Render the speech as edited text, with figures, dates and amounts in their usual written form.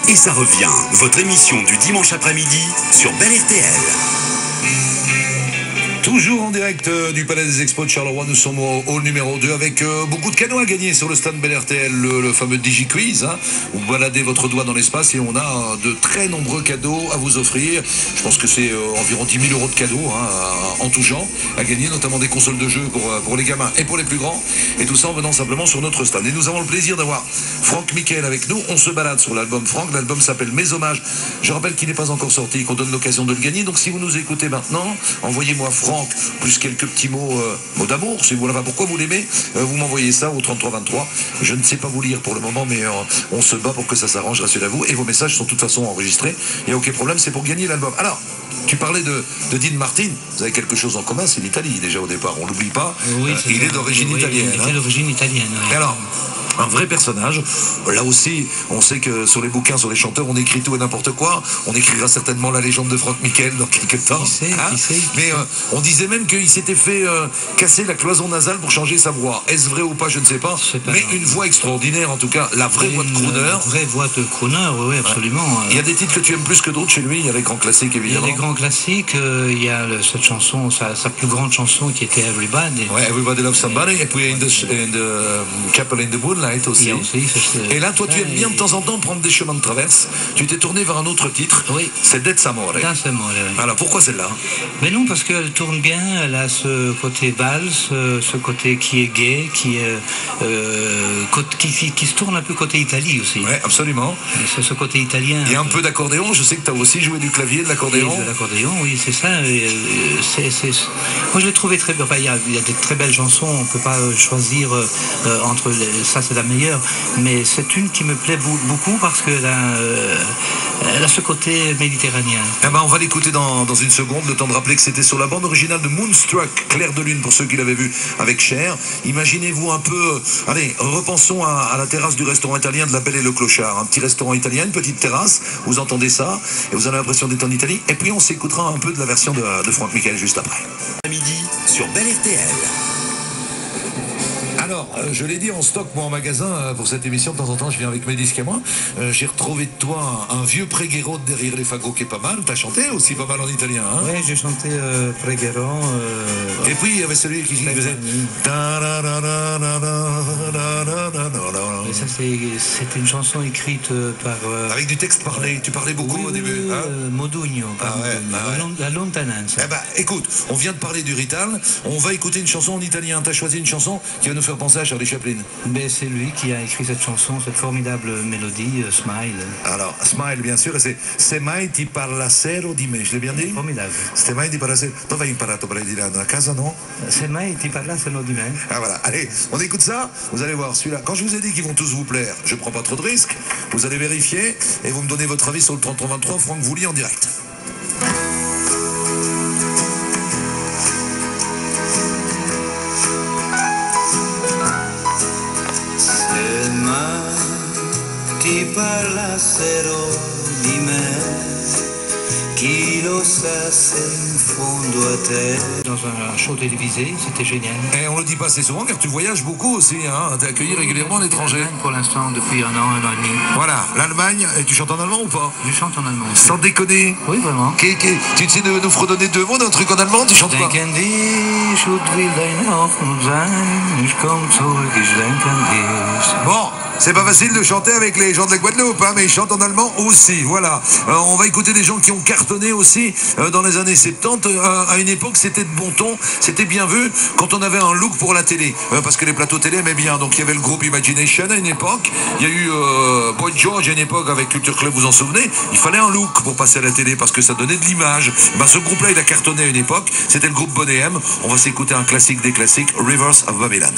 et ça revient. Votre émission du dimanche après-midi sur Belle RTL. Toujours en direct du Palais des Expos de Charleroi, nous sommes au hall numéro 2 avec beaucoup de cadeaux à gagner sur le stand Belle RTL, le fameux DigiQuiz. Vous baladez votre doigt dans l'espace et on a de très nombreux cadeaux à vous offrir. Je pense que c'est environ 10 000 euros de cadeaux en tout genre à gagner, notamment des consoles de jeux pour les gamins et pour les plus grands. Et tout ça en venant simplement sur notre stand. Et nous avons le plaisir d'avoir Franck Michael avec nous. On se balade sur l'album Franck. L'album s'appelle Mes Hommages. Je rappelle qu'il n'est pas encore sorti et qu'on donne l'occasion de le gagner. Donc si vous nous écoutez maintenant, envoyez-moi Franck plus quelques petits mots d'amour, si vous voulez, pourquoi vous l'aimez, vous m'envoyez ça au 3323. Je ne sais pas vous lire pour le moment, mais on se bat pour que ça s'arrange, rassurez-vous, et vos messages sont de toute façon enregistrés, il n'y a aucun problème, c'est pour gagner l'album. Alors, tu parlais de Dean Martin, vous avez quelque chose en commun, c'est l'Italie déjà au départ, on l'oublie pas, oui, il est d'origine italienne. Il est d'origine italienne, oui. Et alors, un vrai personnage. Là aussi, on sait que sur les bouquins, sur les chanteurs, on écrit tout et n'importe quoi. On écrira certainement la légende de Franck Michael dans quelques temps. Qui sait. Mais on disait même qu'il s'était fait casser la cloison nasale pour changer sa voix. Est-ce vrai ou pas, je ne sais pas. Mais une voix extraordinaire, en tout cas, la vraie voix de crooner. La vraie voix de crooner, oui, absolument. Il y a des titres que tu aimes plus que d'autres chez lui. Il y a les grands classiques, évidemment. Il y a les grands classiques. Il y a cette chanson, sa plus grande chanson qui était Everybody. Ouais, Everybody Loves Somebody. Et puis In the Chapel in the Moonlight aussi. Et là, toi, tu aimes bien de temps en temps prendre des chemins de traverse. Tu t'es tourné vers un autre titre. Oui. C'est Dead Samore. Alors, pourquoi celle-là? Mais non, parce qu'elle tourne bien. Elle a ce côté valse, ce côté qui est gai, qui se tourne un peu côté Italie aussi. Oui, absolument. C'est ce côté italien. Il y a un peu d'accordéon. Je sais que tu as aussi joué du clavier, de l'accordéon. Oui, de l'accordéon, oui, c'est ça. Moi, je l'ai trouvé très bien. Enfin, il y a des très belles chansons. On ne peut pas choisir entre ça, c'est la meilleure. Mais c'est une qui me plaît beaucoup parce qu'elle a ce côté méditerranéen. Eh ben, on va l'écouter dans une seconde, le temps de rappeler que c'était sur la bande originale de Moonstruck, Clair de Lune, pour ceux qui l'avaient vu avec Cher. Imaginez-vous un peu, allez, repensons à la terrasse du restaurant italien de La Belle et le Clochard. Un petit restaurant italien, une petite terrasse, vous entendez ça, et vous avez l'impression d'être en Italie. Et puis on s'écoutera un peu de la version de Franck Michael juste après. À midi sur Belle RTL. Alors, je l'ai dit en stock, moi, en magasin, pour cette émission, de temps en temps, je viens avec mes disques à moi. J'ai retrouvé de toi un vieux Preghiero de Derrière les fagots qui est pas mal. T'as chanté aussi pas mal en italien, hein? Oui, j'ai chanté Preghiero. Et puis, il y avait celui qui faisait... Mais ça, c'est une chanson écrite par... Avec du texte parlé. Tu parlais beaucoup au début. Modugno. La lontananza. Eh ben, écoute, on vient de parler du Rital. On va écouter une chanson en italien. T'as choisi une chanson qui va nous faire penser à Charlie Chaplin. Ben, c'est lui qui a écrit cette chanson, cette formidable mélodie, Smile. Alors, Smile, bien sûr, c'est Se mai ti parlassero di me. Je l'ai bien dit? Formidable. Se mai ti parlassero... Dove hai imparato brasiliano? A casa, non? Se mai ti parlassero di me. Ah voilà, allez, on écoute ça. Vous allez voir, celui-là, quand je vous ai dit qu'ils vont tous vous plaire, je prends pas trop de risques. Vous allez vérifier et vous me donnez votre avis sur le 3323. Franck vous lit en direct. Ti parlassero di me, chi lo sa se in fondo a te. Dans un show télévisé, c'était génial. Et on le dit pas assez souvent car tu voyages beaucoup aussi, hein. T'es accueilli régulièrement à l'étranger. Pour l'instant, depuis un an et demi. Voilà, l'Allemagne, et tu chantes en allemand ou pas? Je chante en allemand. Sans déconner. Oui, vraiment. Tu sais nous fredonner deux mots d'un truc en allemand, tu chantes pas? Denken dich und will deine Hoffnung sein, ich komm zurück, ich denke an dich. Bon, c'est pas facile de chanter avec les gens de la Guadeloupe, hein, mais ils chantent en allemand aussi, voilà. On va écouter des gens qui ont cartonné aussi dans les années 70. À une époque, c'était de bon ton, c'était bien vu quand on avait un look pour la télé, parce que les plateaux télé aimaient bien. Donc il y avait le groupe Imagination à une époque, il y a eu Boy George à une époque avec Culture Club, vous en souvenez? Il fallait un look pour passer à la télé parce que ça donnait de l'image. Ben, ce groupe-là, il a cartonné à une époque, c'était le groupe Bonnet M. On va s'écouter un classique des classiques, Rivers of Babylon.